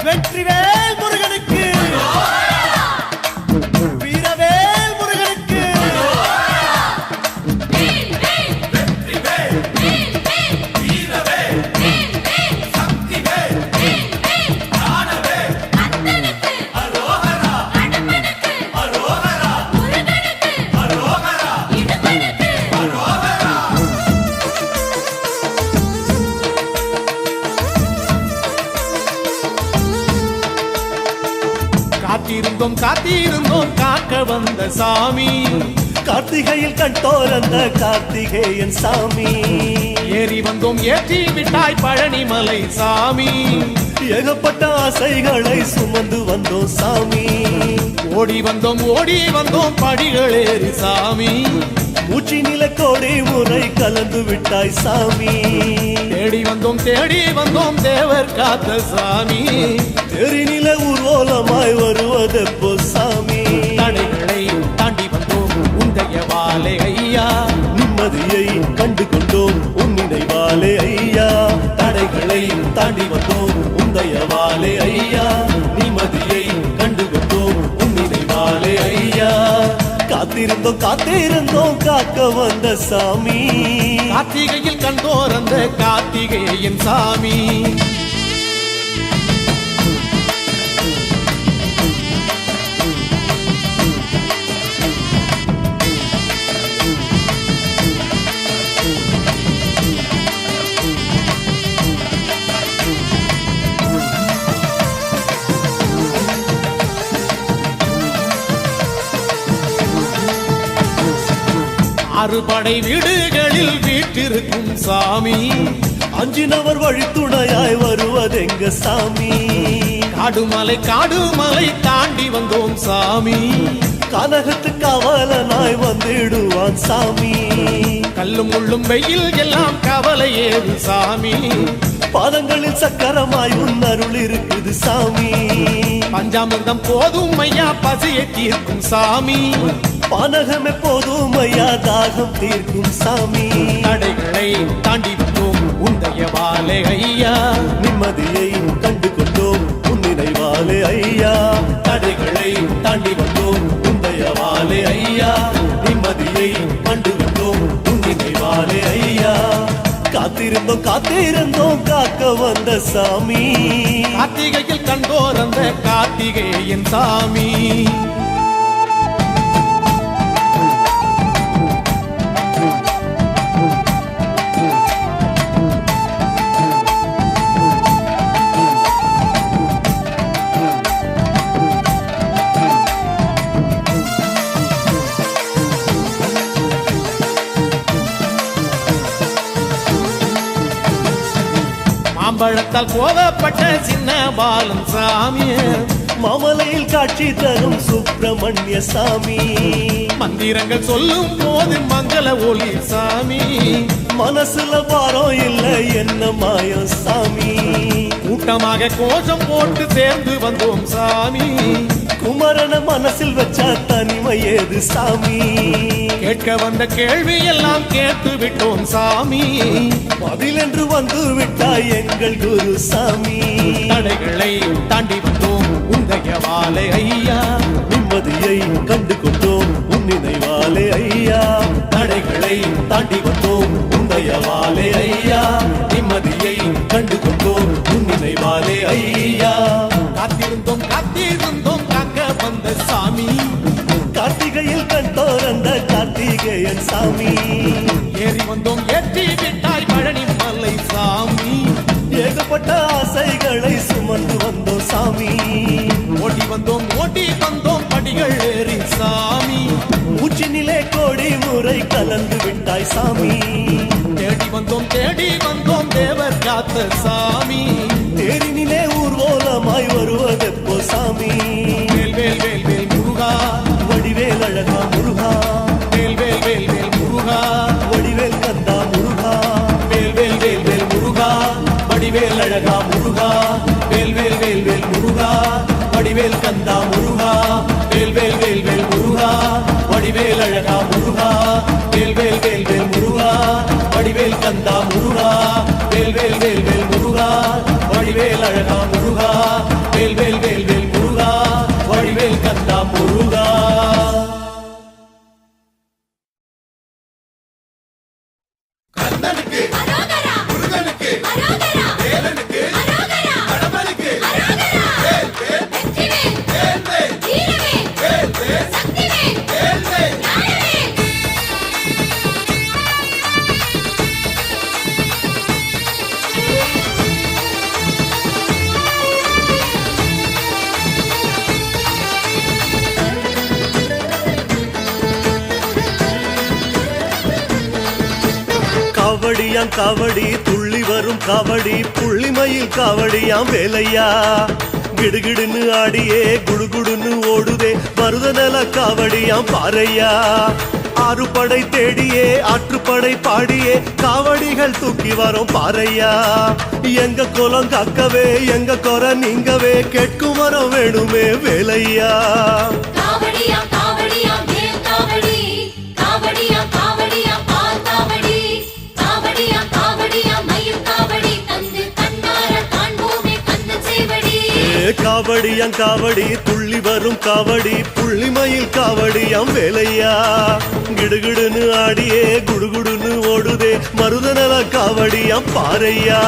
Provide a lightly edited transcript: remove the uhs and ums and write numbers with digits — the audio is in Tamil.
வெற்றிவேல் முருகனுக்கு வீரவேல் முருகனுக்கு காத்திருந்தோம் காக்க வந்த சாமி கார்த்திகையில் கண்டோரந்த கார்த்திகேயன் சாமி ஏறி வந்தோம் ஏற்றி விட்டாய் பழனிமலை சாமி ஏகப்பட்ட ஆசைகளை சுமந்து வந்தோம் சாமி ஓடி வந்தோம் படிகளேறி சாமி மூச்சி நில கோடி முறை கலந்து விட்டாய் சாமி தேடி வந்தோம் தேவர் காத்த சாமி தெரிநில ஊர்வலமாய் வருவதெப்போ சாமி தடைகளை தாண்டி வந்தோம் உந்தைய வாழை ஐயா நிம்மதியை கண்டு கொண்டோம் உன் நினைவாலே ஐயா தடைகளை தாண்டி வந்தோம் உந்தைய வாழை ஐயா நிம்மதியை கண்டு கொண்டோம் உன் நினைவாலே ஐயா காத்திருந்தோம் காக்க வந்த சாமி கார்த்திகையில் கண்டோர் அந்த கார்த்திகேயன் சாமி அறுபடை வீடுகளில் வீட்டிருக்கும் சாமி அஞ்சினவர் வழித்துணையாய் வருவதெங்க சாமி காடுமலை தாண்டி வந்தோம் சாமி கனகத்து கவலனாய் வந்திடுவான் சாமி கல்லும் முள்ளும் வெயில் எல்லாம் கவலை ஏது சாமி பாதங்களில் சக்கரமாய் உன் அருள் இருக்குது சாமி பஞ்சாமிர்தம் போதும் ஐயா பசியை தீர்க்கும் சாமி பானகம் எப்போதும் ஐயா தாகம் தீர்க்கும் சாமி தடைகளை தாண்டி வந்தோம் உந்தைய வாழை ஐயா நிம்மதியை கண்டு கொண்டோம் உன் நினைவாலே ஐயா தடைகளை தாண்டி வந்தோம் உந்தைய வாழை ஐயா நிம்மதியை கண்டு கொண்டோம் உன் நினைவாலே ஐயா காத்திருந்தோம் காக்க வந்த சாமி கார்த்திகையில் கண்டோர் அந்த கார்த்திகேயன் சாமி மாம்பழத்தால் கோவப்பட்ட சின்ன பாலன் சாமி மாமலையில் காட்சி தரும் சுப்பிரமணிய சாமி மந்திரங்கள் சொல்லும் போது மங்கள ஒளி சாமி மனசுல பாரம் இல்லை என்ன மாயம் சாமி கூட்டமாக கோஷம் போட்டு சேர்ந்து வந்தோம் சாமி குமரன மனசில் வச்சா தனிமை ஏது சாமி கேட்க வந்த கேள்வி எல்லாம் கேட்டு விட்டோம் சாமி பதில் என்று வந்து விட்டாய் எங்கள் குரு சாமி தடைகளை தாண்டி வந்தோம் உந்தைய வாழை ஐயா நிம்மதியை கண்டு கொண்டோம் உன் நினைவாலே ஐயா தடைகளை தாண்டி வந்தோம் உந்தைய வாழை ஐயா நிம்மதியை கண்டு கொண்டோம் உன் நினைவாலே ஐயா காத்திருந்தோம் காக்க வந்த சாமி கார்த்திகையில் கண்டோர் அந்த கார்த்திகேயன் சாமி ஏறி வந்தோம் ஏற்றி விட்டாய் பழனிமலை சாமி ஏகப்பட்ட ஆசைகளை சுமந்து வந்தோம் சாமி ஓடி வந்தோம் படிகள் ஏறி சாமி மூச்சினிலே கோடி முறை கலந்து விட்டாய் சாமி தேடி வந்தோம் தேவர் காத்த சாமி தேரினிலே ஊர்வலமாய் வருவதெப்போ சாமி வேல் வேல் வேல் வேல் முருகா வடிவேல் அழகா முருகா வேல் வேல் வேல் வேல் முருகா வடிவேல் கந்தா முருகா வேல் வேல் வேல் வேல் முருகா வடிவேல் அழகா முருகா வேல் வேல் வேல் வேல் முருகா வடிவேல் கந்தா முருகா வேல் வேல் வேல் வேல் முருகா வடிவேல் அழகா முருகா வேல் வேல் வேல் வேல் முருகா வடிவேல் கந்தா முருகா வேல் வேல் வேல் வேல் முருகா வடிவேல் அழகா முருகா காவடியாம் காவடி துள்ளி வரும் காவடி புள்ளிமயில் காவடியாம் வேலையா கிடுகிடுன்னு ஆடியே குடுகுடுன்னு ஓடுதே மருத நல காவடியாம் பாறையா ஆறு படை தேடியே ஆற்றுப்படை பாடியே காவடிகள் தூக்கி வரும் பாறையா எங்க குலம் காக்கவே எங்க குறை நீங்கவே கேட்கும் வரம் வேணுமே வேலையா காவடியா காவடியா வேல் காவடி காவடியா காவடியா பால் காவடி காவடியா காவடியா மயில் காவடி கந்து கண்ணார காண்போமே கந்த சேவடி காவடியாம் காவடி துள்ளி வரும் காவடி புள்ளிமயில் காவடியாம் வேலையா கிடுகிடுன்னு ஆடியே குடுகுடுன்னு ஓடுதே மருத நல காவடியாம் பாறையா